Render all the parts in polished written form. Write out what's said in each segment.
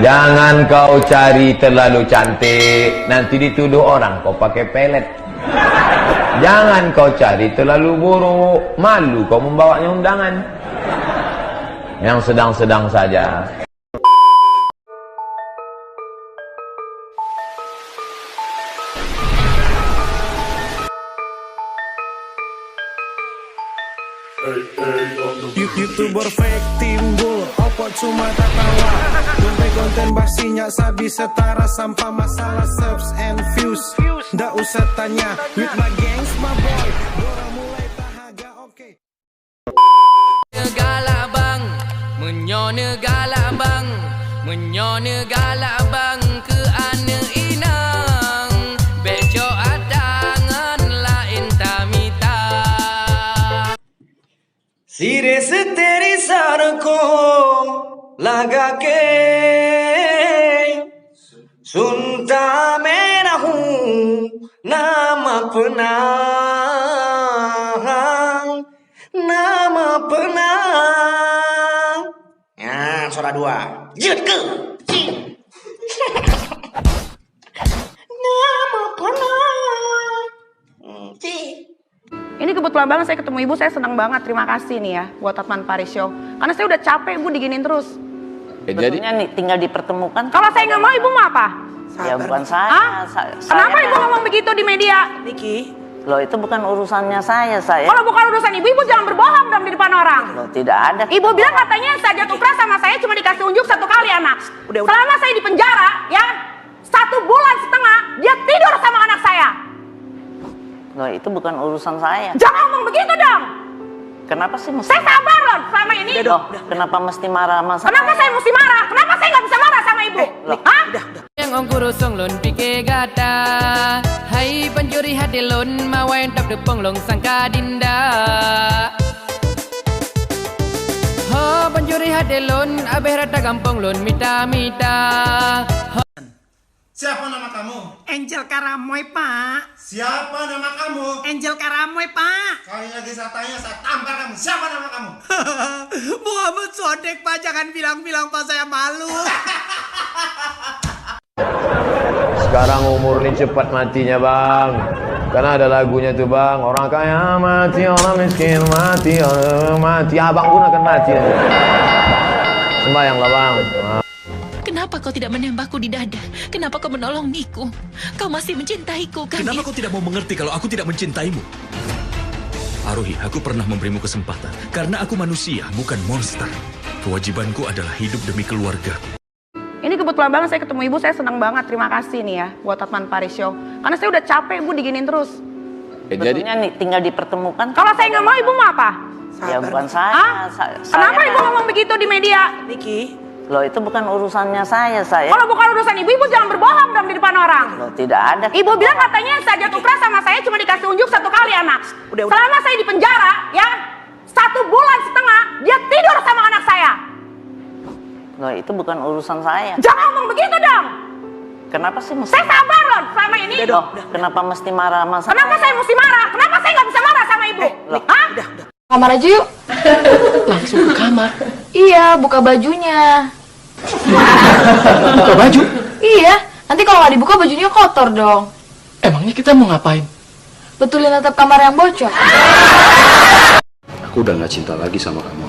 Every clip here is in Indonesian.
Jangan kau cari terlalu cantik, nanti dituduh orang kau pakai pelet. Jangan kau cari terlalu buruk, malu kau membawanya undangan. Yang sedang-sedang saja. YouTuber fake timbul, opo cuma tertawa. Konten basinya sabi setara sampah masalah subs and views. Nggak usah tanya, with my gangs my boy. Orang mulai tahaga oke. Negala bang, negala bang, negala bang ke ane inang. Bejo adangan lain tamita. सिरे से तेरी सर को लगा के सुनता मैं रहूं नाम अपना, नाम अपना. Ya, suara dua. Jut ke. Nama अपना. Ini kebetulan banget saya ketemu ibu, saya senang banget. Terima kasih nih ya buat Hotman Paris Show. Karena saya udah capek ibu diginin terus. Betulnya nih tinggal dipertemukan. Kalau saya nggak mau, ibu mau apa? Ya bukan saya. Kenapa ibu ngomong begitu di media? Niki, loh itu bukan urusannya saya. Kalau bukan urusan ibu, ibu jangan berbohong dong di depan orang. Loh tidak ada. Ibu bilang katanya Sajat Upra sama saya cuma dikasih unjuk 1 kali anak. Selama saya di penjara, ya 1,5 bulan dia tidur sama anak saya. Loh itu bukan urusan saya. Jangan ngomong begitu dong. Kenapa sih mesti? Saya sabar loh selama ini. Loh, kenapa mesti marah sama saya? Kenapa saya mesti marah? Kenapa saya nggak bisa marah sama ibu? Hah? Yang ongkuru song lon pike gata. Hai pencuri hati lon mawain tap depong long sangka dinda. Ho pencuri hati lon abeh rata gampang lon mita. Siapa nama kamu? Angel Karamoy, Pak. Siapa nama kamu? Angel Karamoy, Pak. Kali lagi saya tanya, saya tampar kamu. Siapa nama kamu? Muhammad Sodek, Pak. Jangan bilang-bilang, Pak. Saya malu. Sekarang umur ini cepat matinya bang. Karena ada lagunya tuh bang. Orang kaya mati, orang miskin mati, orang mati. Abang pun akan mati. Sembayanglah bang. Kenapa kau tidak menembakku di dada? Kenapa kau menolong Miku? Kau masih mencintaiku, kan? Kenapa kau tidak mau mengerti kalau aku tidak mencintaimu? Aruhi, aku pernah memberimu kesempatan. Karena aku manusia, bukan monster. Kewajibanku adalah hidup demi keluarga. Ini kebetulan banget saya ketemu ibu, saya senang banget. Terima kasih nih ya buat Hotman Paris Show. Karena saya udah capek ibu diginin terus. Betulnya nih tinggal dipertemukan. Kalau saya nggak mau, ibu mau apa? Ya bukan saya. Kenapa ibu ngomong begitu di media? Niki, loh itu bukan urusannya saya. Kalau bukan urusan ibu, ibu jangan berbohong dong di depan orang. Loh tidak ada. Ibu bilang katanya Sajat Upra sama saya cuma dikasih unjuk 1 kali anak. Selama saya di penjara, ya 1,5 bulan dia tidur sama anak saya. Loh itu bukan urusan saya. Jangan ngomong begitu dong. Kenapa sih mesti? Saya sabar loh selama ini. Loh, kenapa mesti marah sama saya? Kenapa saya mesti marah? Kenapa saya nggak bisa marah sama ibu? Hah? Kamar aja yuk. Langsung ke kamar. Iya, buka bajunya. Buka baju? Iya, nanti kalau nggak dibuka bajunya kotor dong. Emangnya kita mau ngapain? Betulin atap kamar yang bocor. Aku udah gak cinta lagi sama kamu.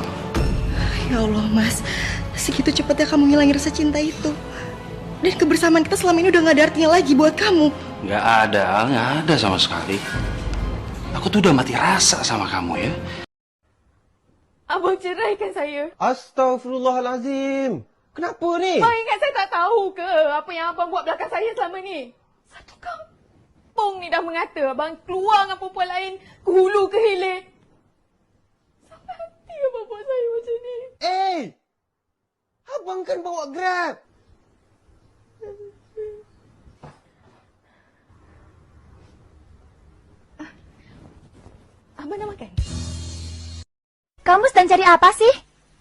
Ya Allah mas, segitu cepatnya kamu ngilangin rasa cinta itu. Dan kebersamaan kita selama ini udah gak ada artinya lagi buat kamu. Gak ada sama sekali. Aku tuh udah mati rasa sama kamu ya. Abang ceraikan saya. Astagfirullahalazim. Kenapa ni? Abang ingat saya tak tahu ke apa yang abang buat belakang saya selama ni? Satu kampung ni dah mengata abang keluar dengan perempuan lain ke hulu ke hilir. Sampai hati abang buat saya macam ni. Abang kan bawa Grab. Abang nak makan? Kamu sedang cari apa sih?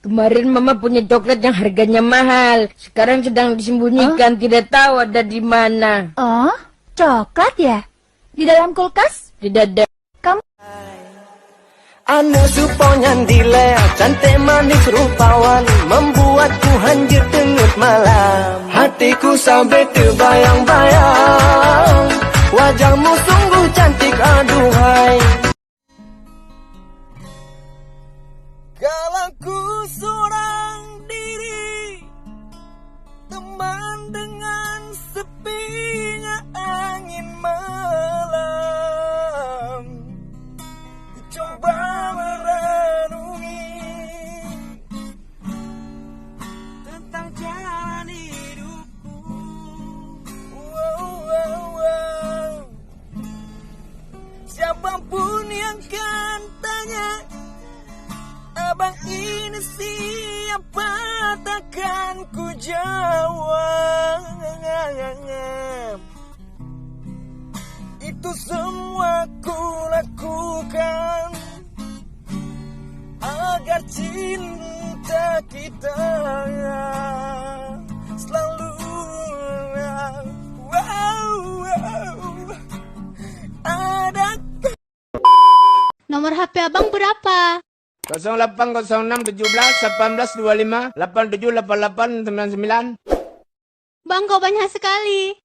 Kemarin mama punya coklat yang harganya mahal. Sekarang sedang disembunyikan, tidak tahu ada di mana. Oh, coklat ya? Di dalam kulkas? Tidak ada. Kamu Anu suponyan dile, cantik manis rupawan, membuatku hancur tengut malam. Hatiku sampai terbayang-bayang, wajahmu sungguh cantik aduhai. Kalau ku seorang diri, teman dengan sepinya angin malam, coba merenungi tentang jalan hidupku. Siapapun yang kan tanya, abang ini siapa, takkan ku jawab. Itu semua ku lakukan agar cinta kita selalu ada. Nomor HP abang berapa? 0806 17 18 25 87 88 99. Bang, kau banyak sekali.